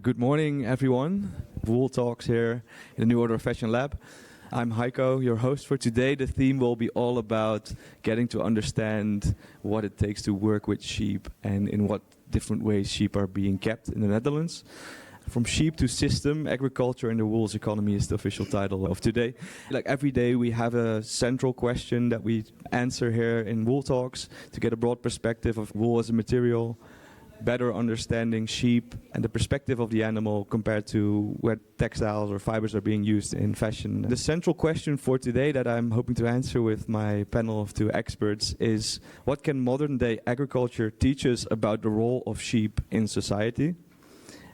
Good morning, everyone. Wool Talks here in the New Order of Fashion Lab. I'm Haiko, your host for today. The theme will be all about getting to understand what it takes to work with sheep and in what different ways sheep are being kept in the Netherlands. From sheep to system, agriculture and the wool's economy is the official title of today. Like every day we have a central question that we answer here in Wool Talks to get a broad perspective of wool as a material, better understanding sheep and the perspective of the animal compared to where textiles or fibers are being used in fashion. The central question for today that I'm hoping to answer with my panel of two experts is: what can modern day agriculture teach us about the role of sheep in society?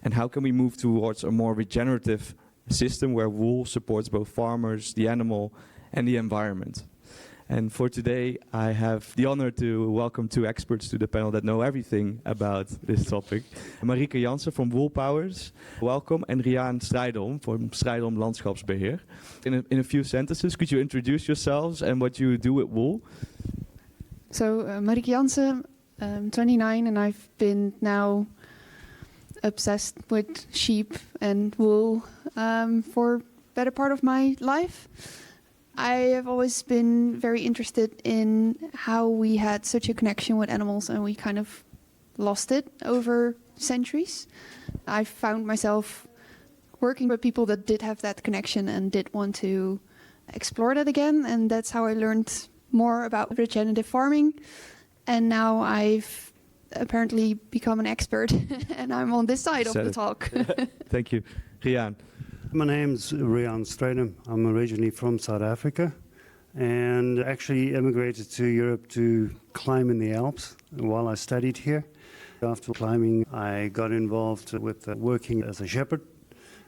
And how can we move towards a more regenerative system where wool supports both farmers, the animal and the environment? And for today, I have the honor to welcome two experts to the panel that know everything about this topic. Marieke Jansen from Wool Powers, welcome, and Riaan from Strijdom Landschapbeheer. In a few sentences, could you introduce yourselves and what you do with wool? So, Marieke Jansen, I'm 29 and I've been now obsessed with sheep and wool for better part of my life. I have always been very interested in how we had such a connection with animals and we kind of lost it over centuries. I found myself working with people that did have that connection and did want to explore that again, and that's how I learned more about regenerative farming. And now I've apparently become an expert and I'm on this side of the talk. Thank you. Riaan. My name's Riaan. I'm originally from South Africa and actually emigrated to Europe to climb in the Alps while I studied here. After climbing, I got involved with working as a shepherd.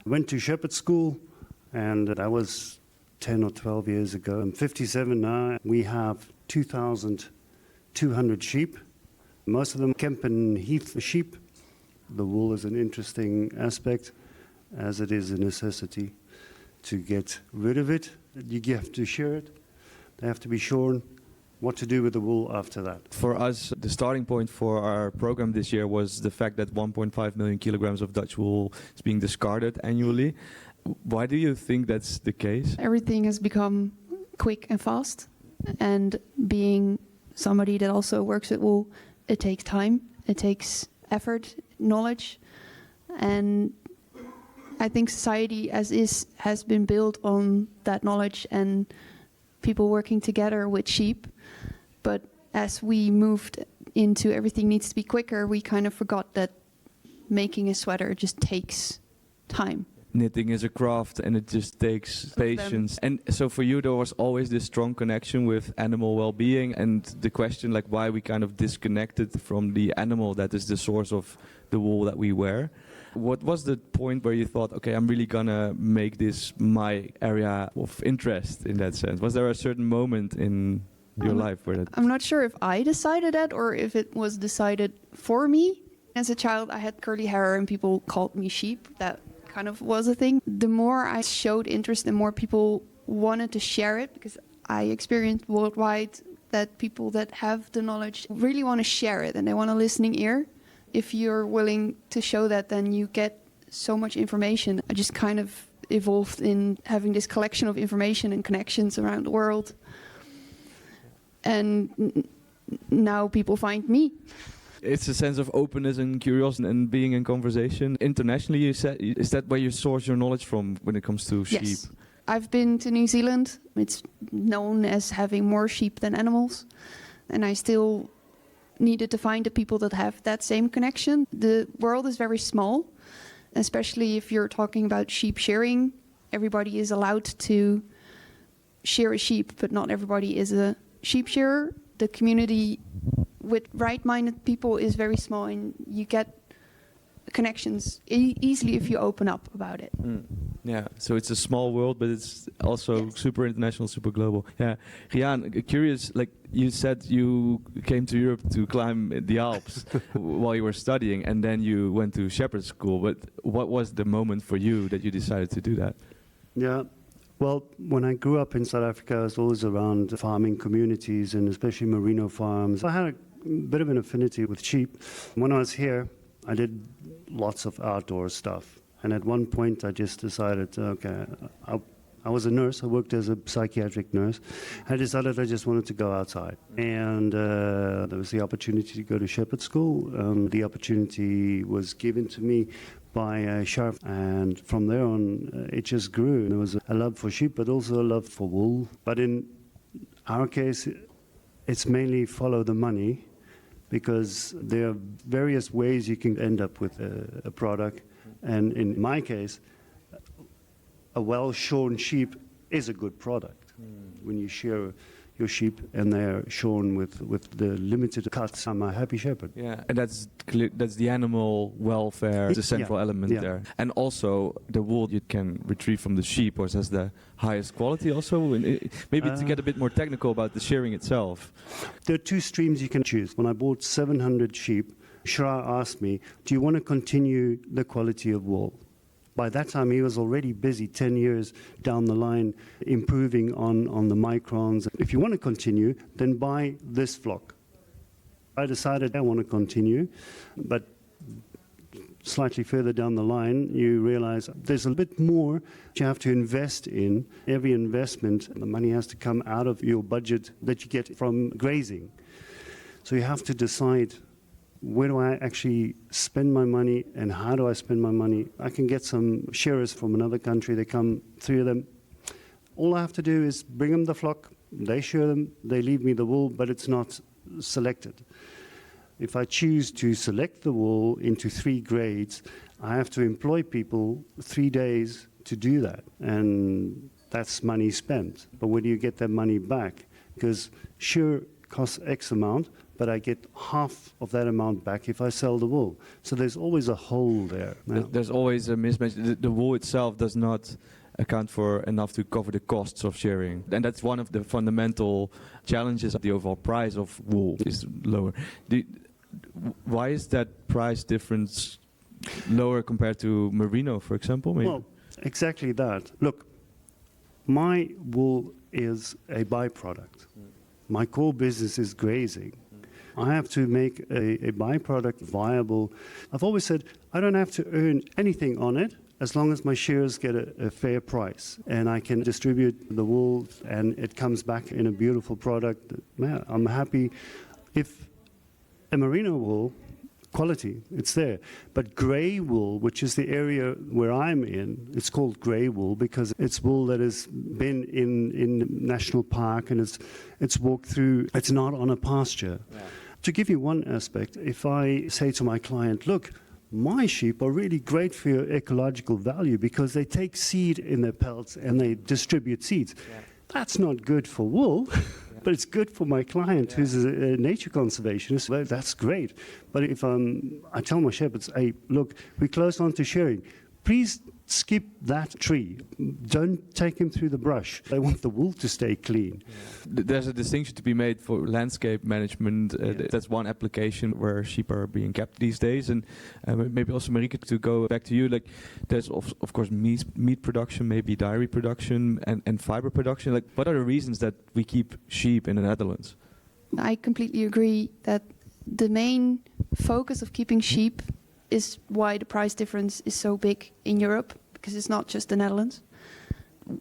Went to shepherd school, and that was 10 or 12 years ago. I'm 57 now. We have 2,200 sheep. Most of them Kempen Heath sheep. The wool is an interesting aspect, as it is a necessity to get rid of it. You have to shear it. They have to be shorn. What to do with the wool after that? For us, the starting point for our program this year was the fact that 1.5 million kilograms of Dutch wool is being discarded annually. Why do you think that's the case? Everything has become quick and fast, and being somebody that also works with wool, it takes time, it takes effort, knowledge, and I think society as is has been built on that knowledge and people working together with sheep. But as we moved into everything needs to be quicker, we kind of forgot that making a sweater just takes time. Knitting is a craft and it just takes patience. And so for you, there was always this strong connection with animal well-being, and the question like why we kind of disconnected from the animal that is the source of the wool that we wear. What was the point where you thought, okay, I'm really gonna make this my area of interest in that sense? Was there a certain moment in your life where that... I'm not sure if I decided that or if it was decided for me. As a child, I had curly hair and people called me sheep. That kind of was a thing. The more I showed interest, the more people wanted to share it, because I experienced worldwide that people that have the knowledge really want to share it and they want a listening ear. If you're willing to show that, then you get so much information. I just kind of evolved in having this collection of information and connections around the world. And now people find me. It's a sense of openness and curiosity and being in conversation. Internationally, you said, is that where you source your knowledge from when it comes to sheep? Yes. I've been to New Zealand. It's known as having more sheep than animals. And I still needed to find the people that have that same connection. The world is very small, especially if you're talking about sheep shearing. Everybody is allowed to shear a sheep, but not everybody is a sheep shearer. The community with right-minded people is very small, and you get connections easily if you open up about it. Yeah, so it's a small world, but it's also super international, super global. Yeah, Riaan, curious, like you said, you came to Europe to climb the Alps while you were studying, and then you went to shepherd school. But what was the moment for you that you decided to do that? Yeah, well, when I grew up in South Africa, I was always around farming communities and especially merino farms. I had a bit of an affinity with sheep. When I was here, I did lots of outdoor stuff. And at one point, I just decided, okay, I was a nurse. I worked as a psychiatric nurse. I decided I just wanted to go outside. And there was the opportunity to go to shepherd school. The opportunity was given to me by a sheriff. And from there on, it just grew. There was a love for sheep, but also a love for wool. But in our case, it's mainly follow the money, because there are various ways you can end up with a product. And in my case, a well-shorn sheep is a good product. When you shear your sheep and they're shorn with the limited cuts, I'm a happy shepherd. Yeah, and that's clear, that's the animal welfare, the central element there. And also the wool you can retrieve from the sheep, or has the highest quality also. Maybe to get a bit more technical about the shearing itself. There are two streams you can choose. When I bought 700 sheep, Shra asked me, do you want to continue the quality of wool? By that time, he was already busy 10 years down the line, improving on the microns. If you want to continue, then buy this flock. I decided I want to continue, but slightly further down the line, you realize there's a bit more you have to invest in. Every investment, the money has to come out of your budget that you get from grazing. So you have to decide, where do I actually spend my money and how do I spend my money? I can get some shearers from another country. They come, 3 of them. All I have to do is bring them the flock. They shear them. They leave me the wool, but it's not selected. If I choose to select the wool into 3 grades, I have to employ people 3 days to do that. And that's money spent. But where do you get that money back? Because shear costs X amount, but I get half of that amount back if I sell the wool. So there's always a hole there. There's always a mismatch. The wool itself does not account for enough to cover the costs of shearing. And that's one of the fundamental challenges of the overall price of wool is lower. Why is that price difference lower compared to merino, for example? Maybe? Well, exactly that. Look, my wool is a byproduct. My core business is grazing. I have to make a byproduct viable. I've always said I don't have to earn anything on it as long as my shearers get a fair price and I can distribute the wool and it comes back in a beautiful product. Man, I'm happy. If a merino wool, quality, it's there. But grey wool, which is the area where I'm in, it's called grey wool because it's wool that has been in national park and it's walked through, it's not on a pasture. Yeah. To give you one aspect, if I say to my client, look, my sheep are really great for your ecological value because they take seed in their pelts and they distribute seeds. Yeah. That's not good for wool. But it's good for my client who's a nature conservationist. Well, that's great. But if I tell my shepherds, hey, look, we're close on to shearing. Please skip that tree. Don't take him through the brush. I want the wool to stay clean. Yeah. There's a distinction to be made for landscape management. That's one application where sheep are being kept these days. And maybe also, Marieke, to go back to you, like there's of course meat production, maybe dairy production and fiber production. Like what are the reasons that we keep sheep in the Netherlands? I completely agree that the main focus of keeping sheep is why the price difference is so big in Europe, because it's not just the Netherlands.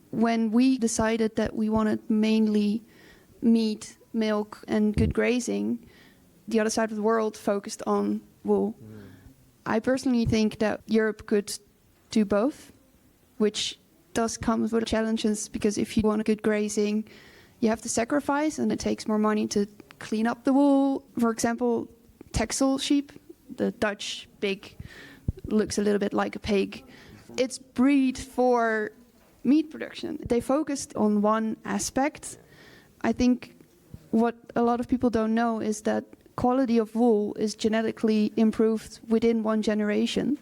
When we decided that we wanted mainly meat, milk, and good grazing, the other side of the world focused on wool. I personally think that Europe could do both, which does come with challenges, because if you want good grazing, you have to sacrifice, and it takes more money to clean up the wool. For example, Texel sheep, the Dutch pig, looks a little bit like a pig. It's bred for meat production. They focused on one aspect. I think what a lot of people don't know is that quality of wool is genetically improved within one generation,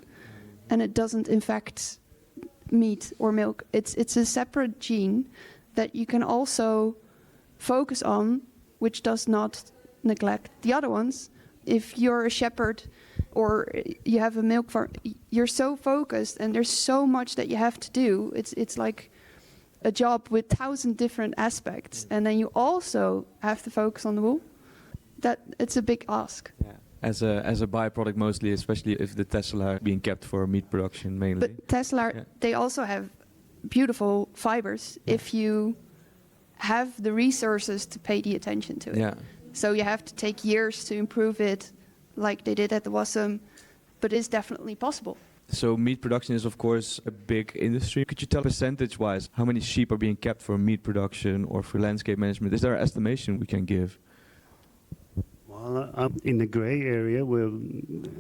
and it doesn't infect meat or milk. It's a separate gene that you can also focus on, which does not neglect the other ones. If you're a shepherd or you have a milk farm, you're so focused and there's so much that you have to do. It's like a job with 1,000 different aspects. And then you also have to focus on the wool. That it's a big ask. Yeah. as a byproduct mostly, especially if the Tesla are being kept for meat production mainly. But Tesla, Yeah. they also have beautiful fibers if you have the resources to pay the attention to it. Yeah. So you have to take years to improve it, like they did at the Wassum, but it's definitely possible. So meat production is of course a big industry. Could you tell percentage-wise how many sheep are being kept for meat production or for landscape management? Is there an estimation we can give? Well, I'm in the grey area where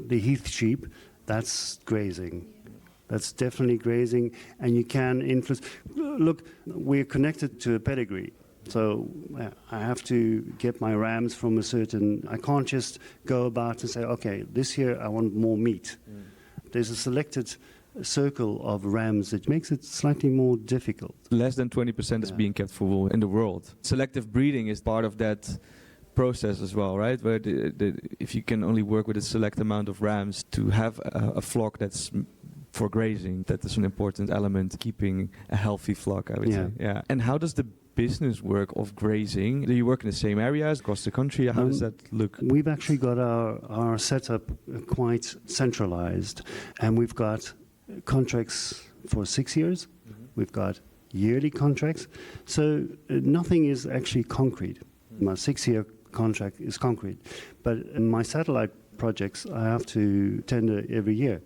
the heath sheep, that's grazing. That's definitely grazing, and you can influence. Look, we're connected to a pedigree. So I have to get my rams from a certain. I can't just go about and say, okay, this year I want more meat. There's a selected circle of rams that makes it slightly more difficult. Less than 20% is being kept for wool in the world. Selective breeding is part of that process as well, right? Where if you can only work with a select amount of rams to have a flock that's for grazing, that is an important element, keeping a healthy flock, I would say. Yeah. And how does the business work of grazing? Do you work in the same areas across the country? How does that look? We've actually got our setup quite centralized, and we've got contracts for 6 years. We've got yearly contracts. So nothing is actually concrete. My 6-year contract is concrete. But in my satellite projects, I have to tender every year.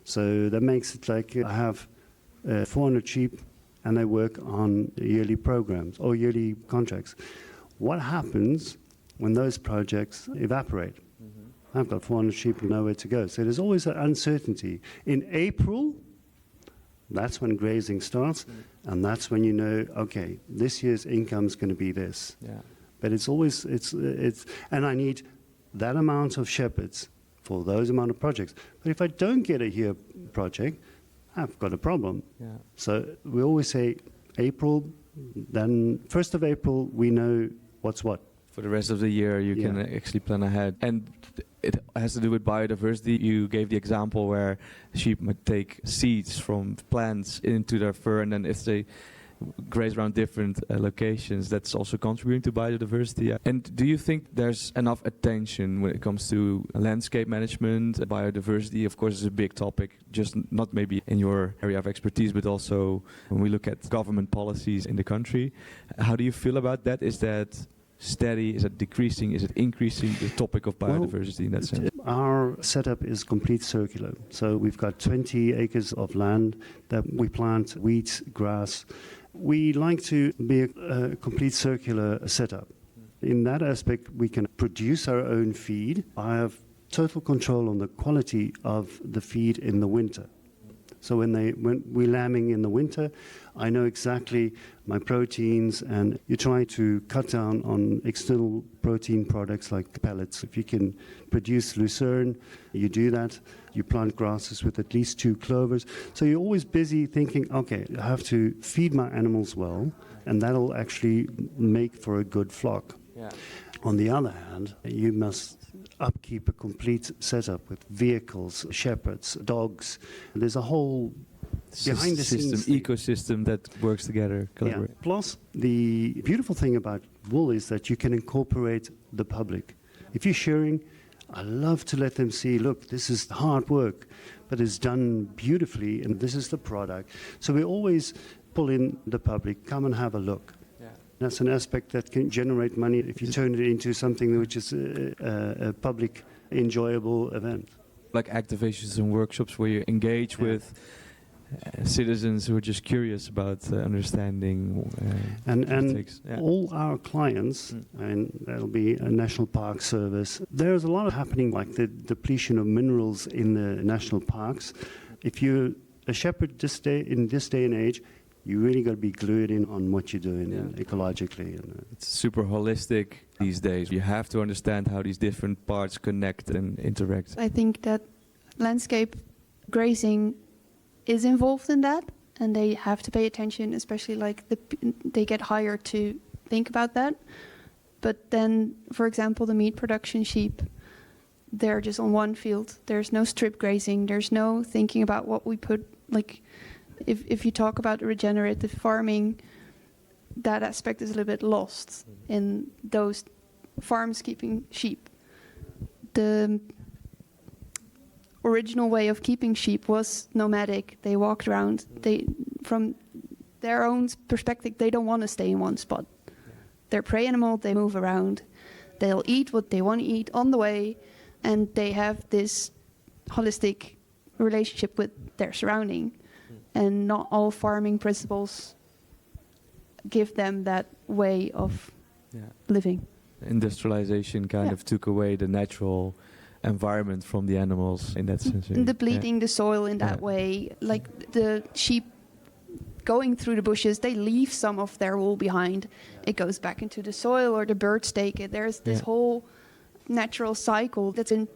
So that makes it like I have 400 sheep and they work on yearly programs or yearly contracts. What happens when those projects evaporate? I've got 400 sheep and nowhere to go. So there's always an uncertainty. In April, that's when grazing starts, and that's when you know, okay, this year's income is going to be this. Yeah. But it's always, and I need that amount of shepherds for those amount of projects. But if I don't get a year project, I've got a problem. Yeah. So we always say April, then 1st of April, we know what's what. For the rest of the year, you can actually plan ahead. And it has to do with biodiversity. You gave the example where sheep might take seeds from plants into their fur, and then if they graze around different locations, that's also contributing to biodiversity. And do you think there's enough attention when it comes to landscape management? Biodiversity, of course, is a big topic, just not maybe in your area of expertise, but also when we look at government policies in the country. How do you feel about that? Is that steady? Is it decreasing? Is it increasing, the topic of biodiversity in that sense? Our setup is complete circular. So we've got 20 acres of land that we plant wheat, grass. We like to be a complete circular setup. In that aspect, we can produce our own feed. I have total control on the quality of the feed in the winter. So when we're lambing in the winter, I know exactly my proteins, and you try to cut down on external protein products like pellets. If you can produce lucerne, you do that. You plant grasses with at least 2 clovers. So you're always busy thinking, okay, I have to feed my animals well, and that'll actually make for a good flock. Yeah. On the other hand, you must upkeep a complete setup with vehicles, shepherds, dogs. There's a whole behind the scenes ecosystem that works together. Yeah. Plus, the beautiful thing about wool is that you can incorporate the public. If you're shearing, I love to let them see, look, this is hard work, but it's done beautifully, and this is the product. So we always pull in the public, come and have a look. That's an aspect that can generate money if you turn it into something which is a public, enjoyable event. Like activations and workshops where you engage with citizens who are just curious about understanding. And all our clients, and that'll be a National Park Service, there's a lot happening, like the depletion of minerals in the national parks. If you're a shepherd in this day and age, you really got to be glued in on what you're doing ecologically. It's super holistic these days. You have to understand how these different parts connect and interact. I think that landscape grazing is involved in that, and they have to pay attention, especially like they get hired to think about that. But then, for example, the meat production sheep, they're just on one field. There's no strip grazing. There's no thinking about what we put, like... If you talk about regenerative farming, that aspect is a little bit lost in those farms keeping sheep. The original way of keeping sheep was nomadic. They walked around. They, from their own perspective, they don't want to stay in one spot. They're prey animal. They move around. They'll eat what they want to eat on the way, and they have this holistic relationship with their surrounding. And not all farming principles give them that way of living. Industrialization kind of took away the natural environment from the animals in that sense. Depleting the soil in that way. Like the sheep going through the bushes, they leave some of their wool behind. It goes back into the soil, or the birds take it. There's this whole natural cycle that's been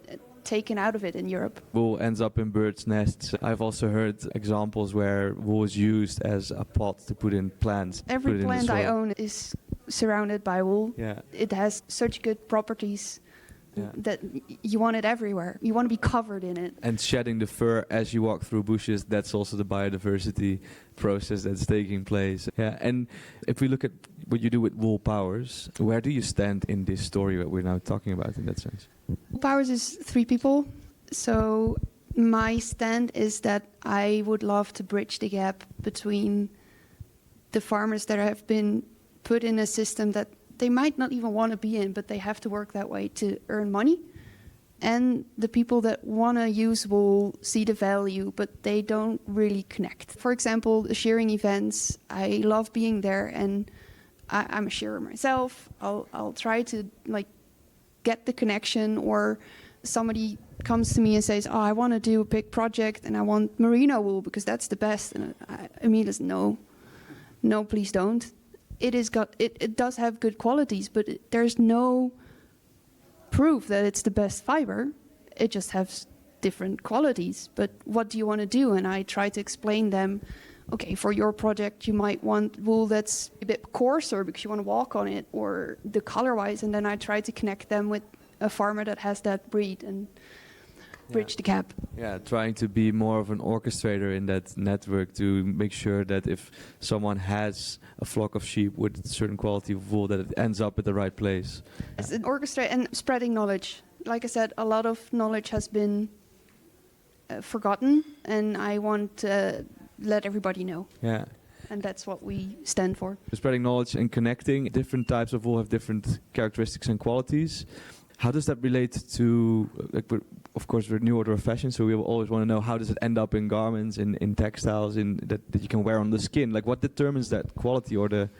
taken out of it in Europe. Wool ends up in birds' nests. I've also heard examples where wool is used as a pot to put in plants. Every plant I own is surrounded by wool. Yeah. It has such good properties that you want it everywhere. You want to be covered in it. And shedding the fur as you walk through bushes, that's also the biodiversity process that's taking place. Yeah. And if we look at what you do with Wool Powers, where do you stand in this story that we're now talking about in that sense? Wool Powers is 3 people. So my stand is that I would love to bridge the gap between the farmers that have been put in a system that they might not even want to be in, but they have to work that way to earn money. And the people that want to use wool see the value, but they don't really connect. For example, the shearing events, I love being there, and I'm a shearer myself. I'll try to get the connection, or somebody comes to me and says, "Oh, I want to do a big project and I want merino wool because that's the best." And I immediately say, no, please don't. It does have good qualities, but there's no proof that it's the best fiber. It just has different qualities. But what do you want to do? And I try to explain them, okay, for your project, you might want wool that's a bit coarser because you want to walk on it, or the color-wise. And then I try to connect them with a farmer that has that breed and bridge the gap. Yeah, trying to be more of an orchestrator in that network to make sure that if someone has a flock of sheep with a certain quality of wool, that it ends up at the right place. It's an orchestrate and spreading knowledge. Like I said, a lot of knowledge has been forgotten, and I want to let everybody know. Yeah. And that's what we stand for. Spreading knowledge and connecting. Different types of wool have different characteristics and qualities. How does that relate to, of course, we're a new order of fashion, so we will always want to know how does it end up in garments, in textiles, that you can wear on the skin? Like, what determines that quality or the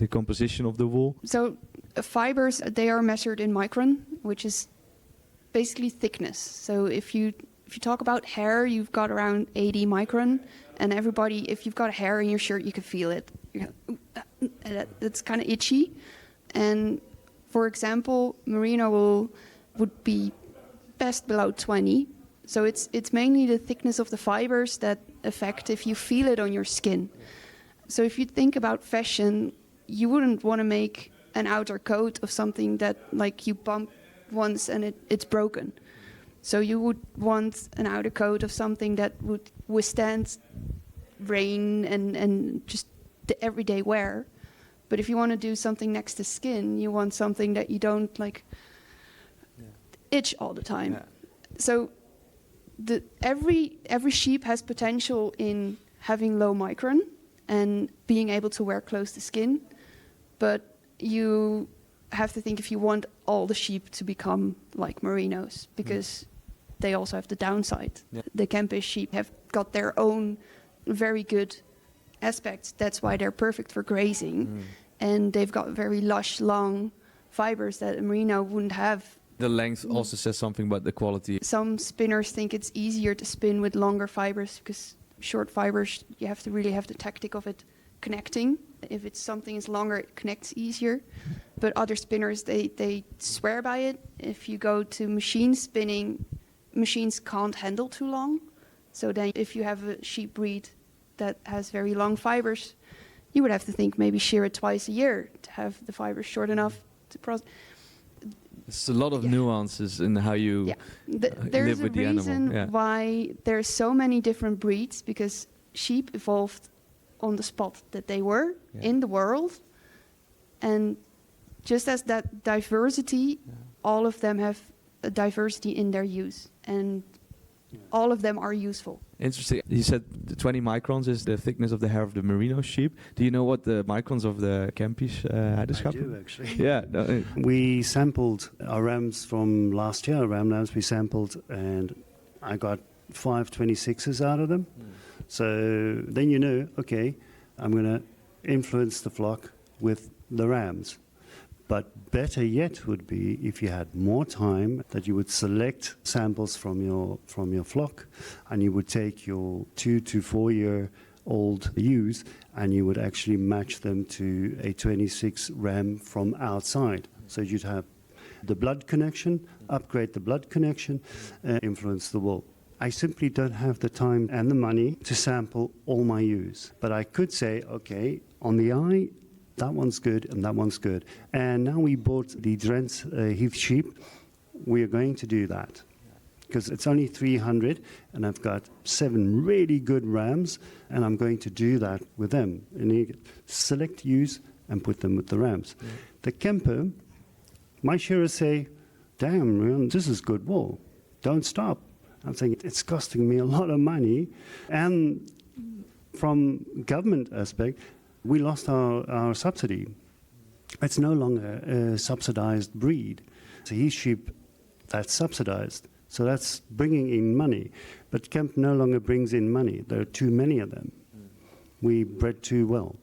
composition of the wool? So fibers, they are measured in micron, which is basically thickness. So if you talk about hair, you've got around 80 micron, and everybody, if you've got a hair in your shirt, you can feel it. That's kind of itchy. And for example, merino wool would be best below 20. So it's mainly the thickness of the fibers that affect if you feel it on your skin. So if you think about fashion, you wouldn't want to make an outer coat of something that you bump once and it's broken. So you would want an outer coat of something that would withstand rain and just the everyday wear. But if you want to do something next to skin, you want something that you don't itch all the time. Yeah. So every sheep has potential in having low micron and being able to wear close to skin. But you have to think if you want all the sheep to become like merinos, because they also have the downside. Yeah. The Kempish sheep have got their own very good aspects. That's why they're perfect for grazing. And they've got very lush, long fibers that a merino wouldn't have. The length also says something about the quality. Some spinners think it's easier to spin with longer fibers because short fibers, you have to really have the tactic of it connecting. If it's something is longer, it connects easier. But other spinners, they swear by it. If you go to machine spinning, machines can't handle too long. So then if you have a sheep breed that has very long fibers, you would have to think maybe shear it twice a year to have the fibers short enough to process. There's a lot of nuances in how you live with the animal. There's a reason why there's so many different breeds, because sheep evolved on the spot that they were in the world. And just as that diversity, all of them have a diversity in their use. And all of them are useful. Interesting. You said the 20 microns is the thickness of the hair of the merino sheep. Do you know what the microns of the Kempisch I Heideschap? do, actually. Yeah. No, We sampled our rams from last year, ram lambs we sampled, and I got 526s out of them. So then you know, okay, I'm going to influence the flock with the rams. But better yet would be if you had more time, that you would select samples from your flock, and you would take your 2 to 4 year old ewes, and you would actually match them to a 26 ram from outside. So you'd have the blood connection, upgrade the blood connection, influence the wool. I simply don't have the time and the money to sample all my ewes. But I could say, okay, on the eye, that one's good and that one's good. And now we bought the Drenthe Heath sheep. We are going to do that. Because it's only 300, and I've got 7 really good rams, and I'm going to do that with them. And you select ewes and put them with the rams. Yeah. The Kemper, my shearers say, damn, Riaan, this is good wool. Don't stop. I'm saying it's costing me a lot of money. And from government aspect, we lost our subsidy. It's no longer a subsidized breed. So Heath sheep, that's subsidized. So that's bringing in money. But Kemp no longer brings in money. There are too many of them. We bred too well.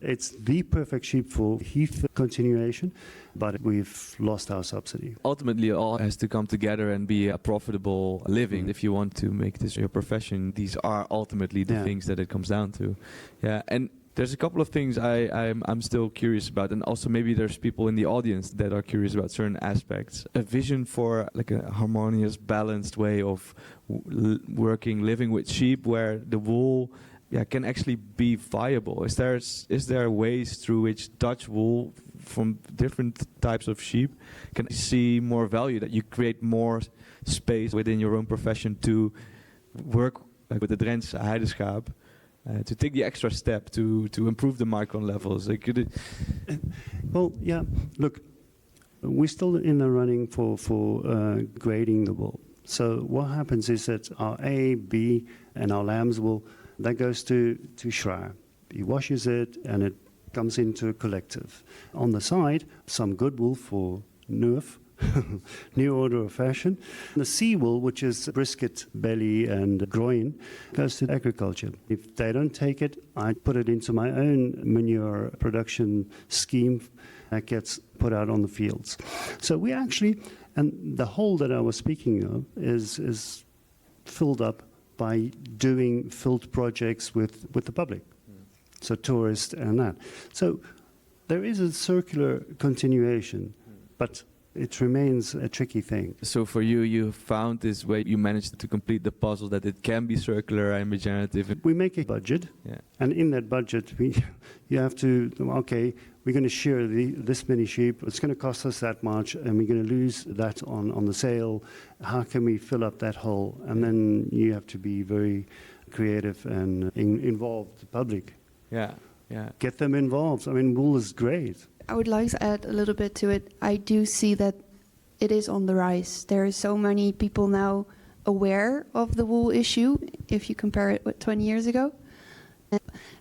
It's the perfect sheep for Heath continuation, but we've lost our subsidy. ultimately, it all has to come together and be a profitable living. If you want to make this your profession, these are ultimately the Yeah. things that it comes down to. Yeah, and there's a couple of things I'm still curious about, and also maybe there's people in the audience that are curious about certain aspects. A vision for like a harmonious, balanced way of living with sheep, where the wool can actually be viable. Is there ways through which Dutch wool from different types of sheep can see more value, that you create more space within your own profession to work like with the Drentse Heideschap, to take the extra step to improve the micron levels? Like, Well, yeah, look, we're still in the running for grading the wool. So what happens is that our A, B, and our lambs wool, that goes to Schreier. He washes it, and it comes into a collective. On the side, some good wool for Nerf, New Order of Fashion. The sea wool, which is brisket, belly, and groin, goes to agriculture. If they don't take it, I put it into my own manure production scheme that gets put out on the fields. So we actually, and the hole that I was speaking of is filled up by doing field projects with the public, so tourists and that. So there is a circular continuation, but it remains a tricky thing. So for you, you found this way, you managed to complete the puzzle that it can be circular and regenerative. We make a budget, Yeah. and in that budget, you have to, okay, we're going to shear this many sheep, it's going to cost us that much, and we're going to lose that on the sale. How can we fill up that hole? And then you have to be very creative and involve the public. Yeah, yeah. Get them involved. I mean, wool is great. I would like to add a little bit to it. I do see that it is on the rise. There are so many people now aware of the wool issue, if you compare it with 20 years ago. And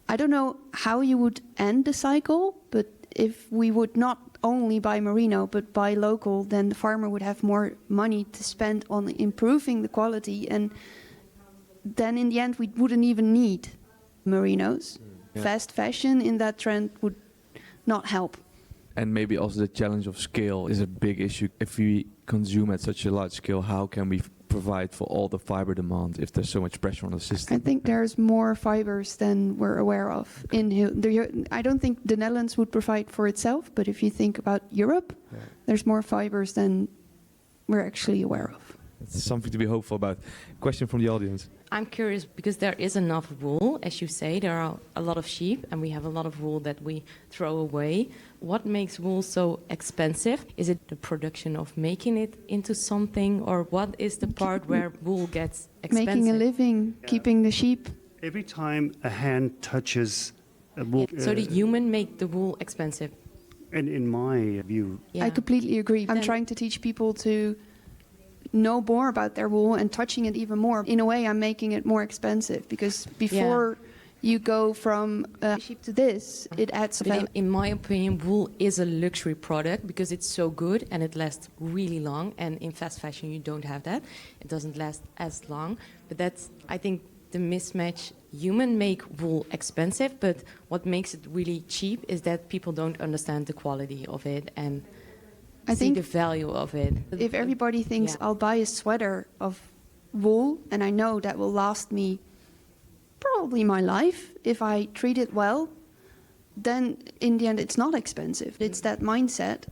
I don't know how you would end the cycle, but if we would not only buy merino, but buy local, then the farmer would have more money to spend on improving the quality. And then in the end, we wouldn't even need merinos. Yeah. Fast fashion in that trend would not help. And maybe also the challenge of scale is a big issue. If we consume at such a large scale, how can we provide for all the fiber demand if there's so much pressure on the system? I think there's more fibers than we're aware of. I don't think the Netherlands would provide for itself, but if you think about Europe, there's more fibers than we're actually aware of. It's something to be hopeful about. Question from the audience. I'm curious because there is enough wool, as you say, there are a lot of sheep and we have a lot of wool that we throw away. What makes wool so expensive? Is it the production of making it into something, or what is the part where wool gets expensive? Making a living, keeping the sheep. Every time a hand touches a wool... So the human make the wool expensive? And in my view... Yeah. I completely agree. I'm trying to teach people to know more about their wool and touching it even more. In a way, I'm making it more expensive because before you go from sheep to this, it adds a value. In my opinion, wool is a luxury product because it's so good and it lasts really long. And in fast fashion, you don't have that. It doesn't last as long. But that's, I think, the mismatch. Human make wool expensive, but what makes it really cheap is that people don't understand the quality of it and I see think the value of it. if everybody thinks I'll buy a sweater of wool and I know that will last me probably my life if I treat it well, then in the end it's not expensive. It's that mindset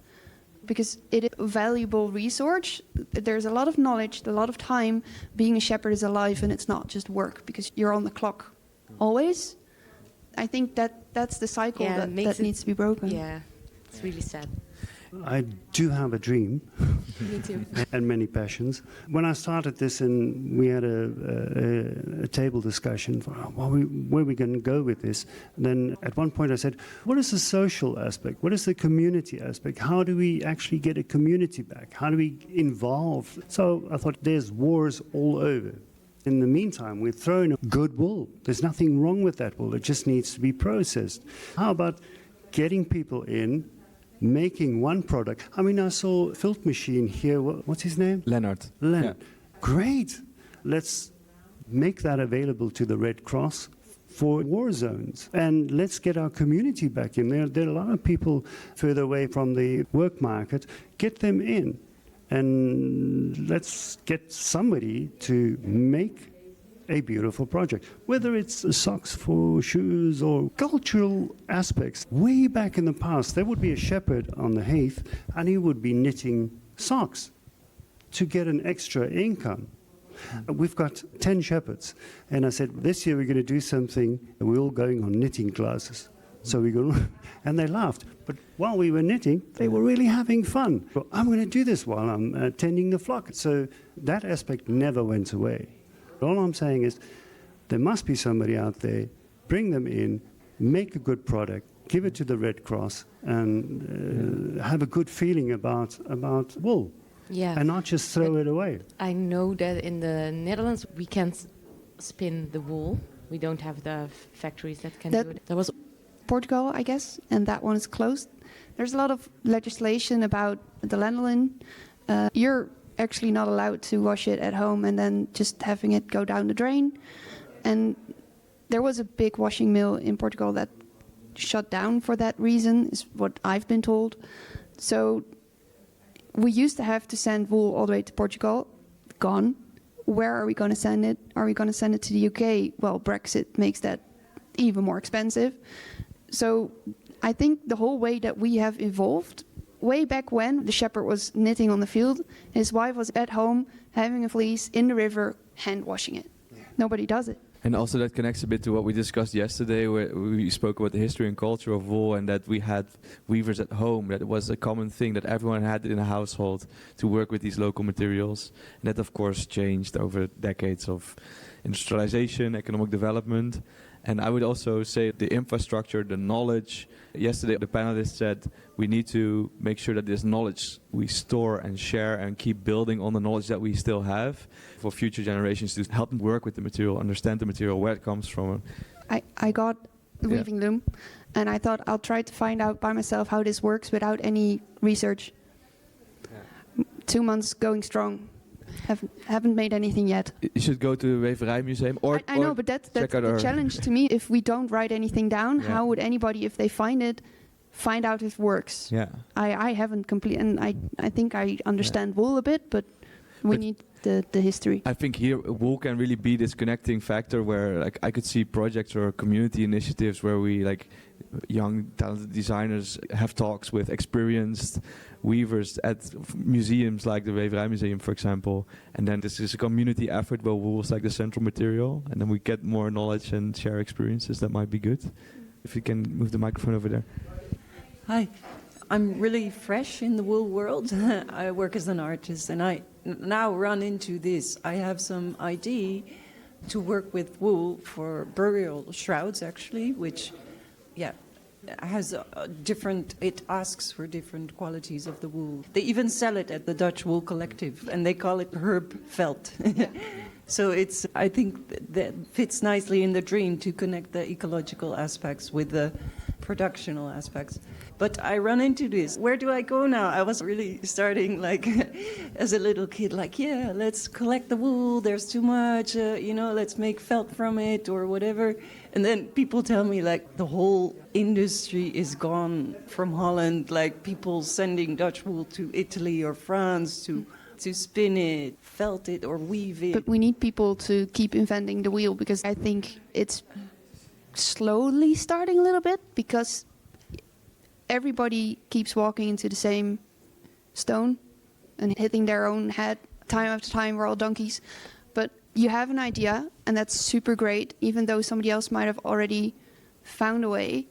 because it is a valuable resource. There's a lot of knowledge, a lot of time. Being a shepherd is a life and it's not just work because you're on the clock always. I think that's the cycle that needs to be broken. Yeah, it's really sad. I do have a dream. Me too. And many passions. When I started this, and we had a table discussion for where we going to go with this. And then at one point I said, what is the social aspect? What is the community aspect? How do we actually get a community back? How do we involve? So I thought there's wars all over. In the meantime, we're throwing good wool. There's nothing wrong with that wool. It just needs to be processed. How about getting people in, making one product? I mean, I saw a filth machine here. What's his name? Leonard. Leonard. Yeah. Great. Let's make that available to the Red Cross for war zones. And let's get our community back in there. There are a lot of people further away from the work market. Get them in. And let's get somebody to make a beautiful project, whether it's socks for shoes or cultural aspects. Way back in the past, there would be a shepherd on the heath and he would be knitting socks to get an extra income. We've got 10 shepherds, and I said, this year we're going to do something, and we're all going on knitting classes. So we go, and they laughed. But while we were knitting, they were really having fun. So I'm going to do this while I'm tending the flock. So that aspect never went away. All I'm saying is there must be somebody out there, bring them in, make a good product, give it to the Red Cross, and have a good feeling about wool. Yeah. And not just throw it away. I know that in the Netherlands we can't spin the wool. We don't have the factories that can do it. There was Portugal, I guess, and that one is closed. There's a lot of legislation about the lanolin. You're actually not allowed to wash it at home and then just having it go down the drain. And there was a big washing mill in Portugal that shut down for that reason, is what I've been told. So we used to have to send wool all the way to Portugal, gone. Where are we going to send it? Are we going to send it to the UK? Well, Brexit makes that even more expensive. So I think the whole way that we have evolved, way back when the shepherd was knitting on the field, his wife was at home having a fleece in the river, hand washing it. Yeah. Nobody does it. And also that connects a bit to what we discussed yesterday, where we spoke about the history and culture of wool, and that we had weavers at home, that it was a common thing that everyone had in a household to work with these local materials. And that of course changed over decades of industrialization, economic development. And I would also say the infrastructure, the knowledge. Yesterday the panelists said we need to make sure that this knowledge we store and share and keep building on the knowledge that we still have for future generations to help them work with the material, understand the material, where it comes from. I got the weaving loom and I thought I'll try to find out by myself how this works without any research. Yeah. 2 months going strong. Haven't made anything yet. You should go to the Weverij Museum or I know, but that's the challenge to me. If we don't write anything down, how would anybody, if they find it, find out if it works? Yeah. I haven't completely, and I think I understand wool a bit, but we need the history. I think here wool can really be this connecting factor where like I could see projects or community initiatives where we like young talented designers have talks with experienced weavers at museums like the Weverij Museum, for example, and then this is a community effort where wool is like the central material, and then we get more knowledge and share experiences. That might be good. If you can move the microphone over there. Hi, I'm really fresh in the wool world. I work as an artist, and I now run into this. I have some idea to work with wool for burial shrouds, actually, which, has it asks for different qualities of the wool. They even sell it at the Dutch Wool Collective, and they call it herb felt. So I think that fits nicely in the dream to connect the ecological aspects with the productional aspects. But I run into this. Where do I go now? I was really starting like as a little kid, like, yeah, let's collect the wool. There's too much, let's make felt from it or whatever. And then people tell me like the whole industry is gone from Holland, like people sending Dutch wool to Italy or France to spin it, felt it, or weave it. But we need people to keep inventing the wheel, because I think it's slowly starting a little bit, because everybody keeps walking into the same stone and hitting their own head time after time. We're all donkeys. But you have an idea, and that's super great, even though somebody else might have already found a way.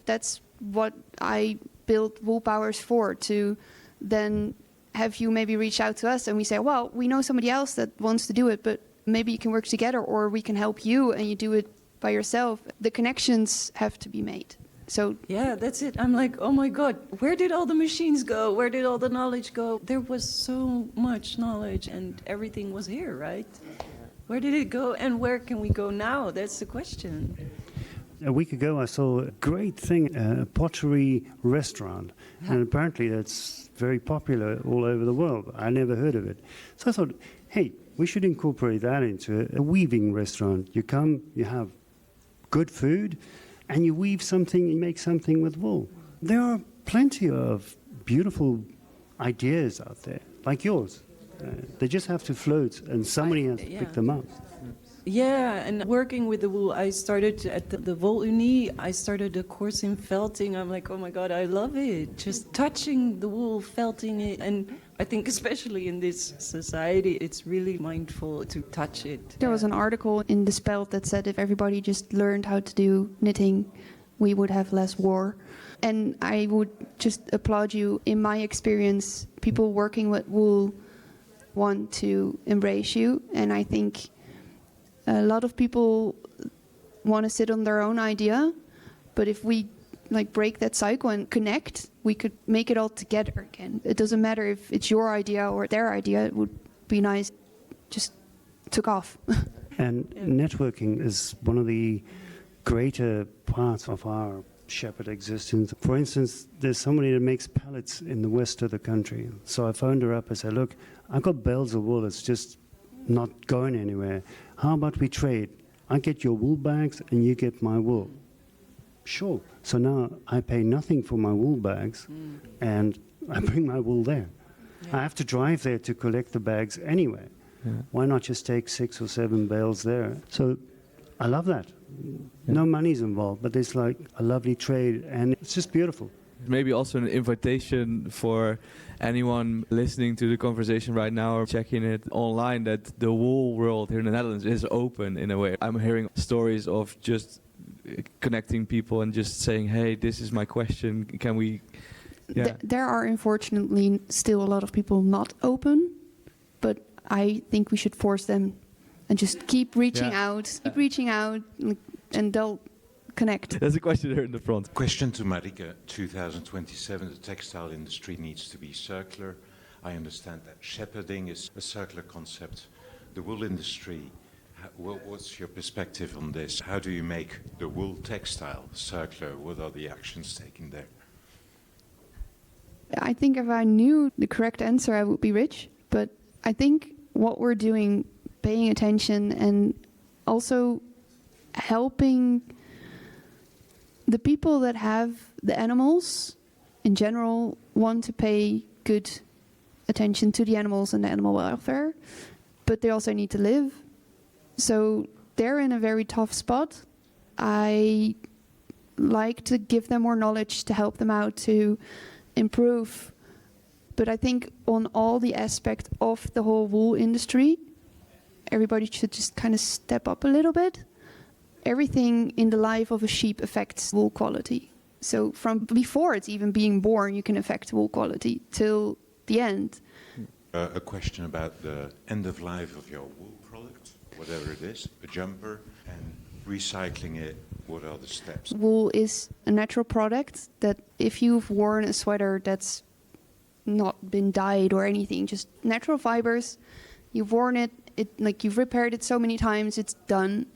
That's what I built Wool Powers for, to then have you maybe reach out to us and we say, well, we know somebody else that wants to do it, but maybe you can work together, or we can help you and you do it by yourself. The connections have to be made. So yeah, that's it. I'm like, oh my God, where did all the machines go? Where did all the knowledge go? There was so much knowledge and everything was here, right? Where did it go and where can we go now? That's the question. A week ago, I saw a great thing, a pottery restaurant, and apparently that's very popular all over the world. I never heard of it. So I thought, hey, we should incorporate that into a weaving restaurant. You come, you have good food, and you weave something, you make something with wool. There are plenty of beautiful ideas out there, like yours. They just have to float, and somebody has to pick them up. Yeah, and working with the wool, I started at the Wool-Unie. I started a course in felting. I'm like, oh my God, I love it. Just touching the wool, felting it. And I think especially in this society, it's really mindful to touch it. there was an article in the Speld that said if everybody just learned how to do knitting, we would have less war. And I would just applaud you. In my experience, people working with wool want to embrace you. And I think a lot of people want to sit on their own idea, but if we break that cycle and connect, we could make it all together again. It doesn't matter if it's your idea or their idea. It would be nice. Just took off. And networking is one of the greater parts of our shepherd existence. For instance, there's somebody that makes pallets in the west of the country. So I phoned her up and said, look, I've got bales of wool that's just not going anywhere. How about we trade? I get your wool bags and you get my wool. Sure. So now I pay nothing for my wool bags and I bring my wool there. Yeah. I have to drive there to collect the bags anyway. Yeah. Why not just take 6 or 7 bales there? So I love that. Yeah. No money's involved, but it's like a lovely trade and it's just beautiful. Maybe also an invitation for anyone listening to the conversation right now or checking it online, that the wool world here in the Netherlands is open in a way. I'm hearing stories of just connecting people and just saying, hey, this is my question, can we... Yeah. There are unfortunately still a lot of people not open, but I think we should force them and just keep reaching out, and they'll connect. There's a question here in the front. Question to Marieke. 2027, the textile industry needs to be circular. I understand that shepherding is a circular concept. The wool industry, what's your perspective on this? How do you make the wool textile circular? What are the actions taken there? I think if I knew the correct answer, I would be rich. But I think what we're doing, paying attention and also helping the people that have the animals in general want to pay good attention to the animals and the animal welfare, but they also need to live. So they're in a very tough spot. I like to give them more knowledge to help them out to improve. But I think on all the aspects of the whole wool industry, everybody should just kind of step up a little bit. Everything in the life of a sheep affects wool quality. So from before it's even being born, you can affect wool quality till the end. A question about the end of life of your wool product, whatever it is, a jumper, and recycling it, what are the steps? Wool is a natural product that if you've worn a sweater that's not been dyed or anything, just natural fibers, you've worn it, like you've repaired it so many times, it's done.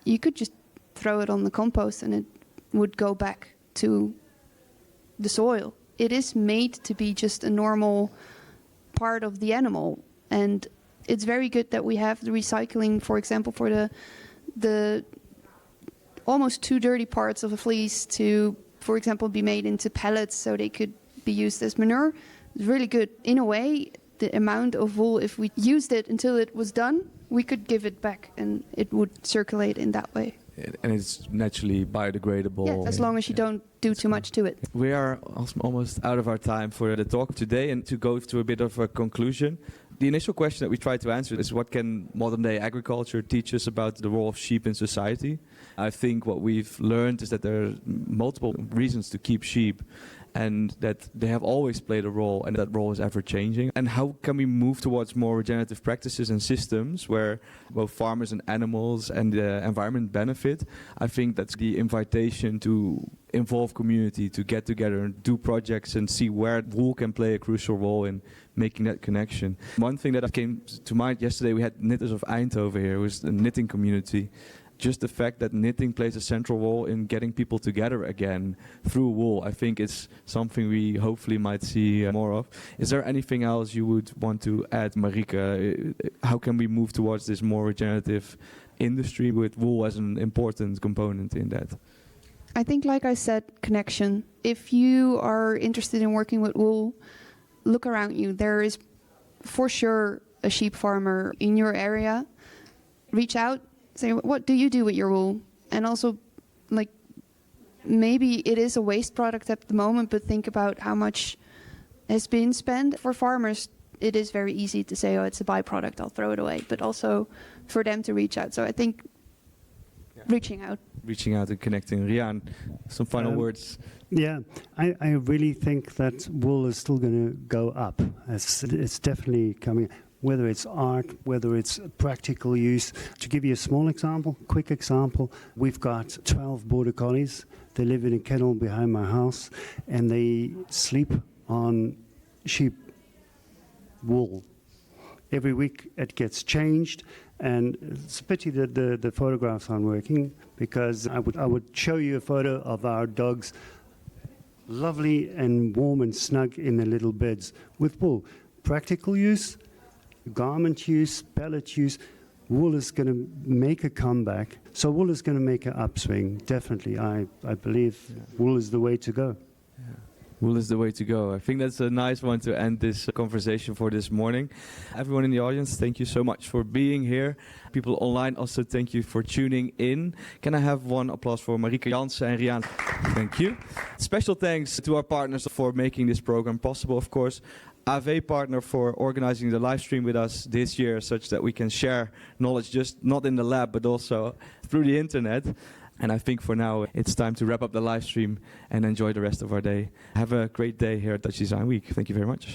You could just throw it on the compost and it would go back to the soil. It is made to be just a normal part of the animal, and it's very good that we have the recycling, for example, for the almost too dirty parts of a fleece to, for example, be made into pellets so they could be used as manure. It's really good. In a way, the amount of wool, if we used it until it was done, we could give it back and it would circulate in that way. And it's naturally biodegradable. Yeah, as long as you don't do too much to it. We are almost out of our time for the talk today, and to go to a bit of a conclusion. The initial question that we try to answer is, what can modern day agriculture teach us about the role of sheep in society? I think what we've learned is that there are multiple reasons to keep sheep, and that they have always played a role, and that role is ever changing. And how can we move towards more regenerative practices and systems where both farmers and animals and the environment benefit? I think that's the invitation to involve community, to get together and do projects and see where wool can play a crucial role in making that connection. One thing that came to mind yesterday, we had Knitters of Eindhoven here, was the knitting community. Just the fact that knitting plays a central role in getting people together again through wool, I think it's something we hopefully might see more of. Is there anything else you would want to add, Marieke? How can we move towards this more regenerative industry with wool as an important component in that? I think, like I said, connection. If you are interested in working with wool, look around you. There is for sure a sheep farmer in your area. Reach out. Say, what do you do with your wool? And also, like, maybe it is a waste product at the moment, but think about how much has been spent. For farmers, it is very easy to say, oh, it's a byproduct, I'll throw it away. But also for them to reach out. So I think reaching out. Reaching out and connecting. Riaan, some final words? Yeah, I really think that wool is still going to go up. It's definitely coming. Whether it's art, whether it's practical use. To give you a small example, quick example, we've got 12 border collies. They live in a kennel behind my house, and they sleep on sheep wool. Every week it gets changed, and it's a pity that the photographs aren't working, because I would show you a photo of our dogs, lovely and warm and snug in their little beds with wool. Practical use, garment use, pellet use, wool is going to make a comeback. So wool is going to make an upswing, definitely. I believe wool is the way to go. Yeah. Wool is the way to go. I think that's a nice one to end this conversation for this morning. Everyone in the audience, thank you so much for being here. People online, also thank you for tuning in. Can I have one applause for Marieke Jansen and Riaan? Thank you. Special thanks to our partners for making this program possible, of course. AV partner for organizing the live stream with us this year, such that we can share knowledge just not in the lab, but also through the internet. And I think for now, it's time to wrap up the live stream and enjoy the rest of our day. Have a great day here at Dutch Design Week. Thank you very much.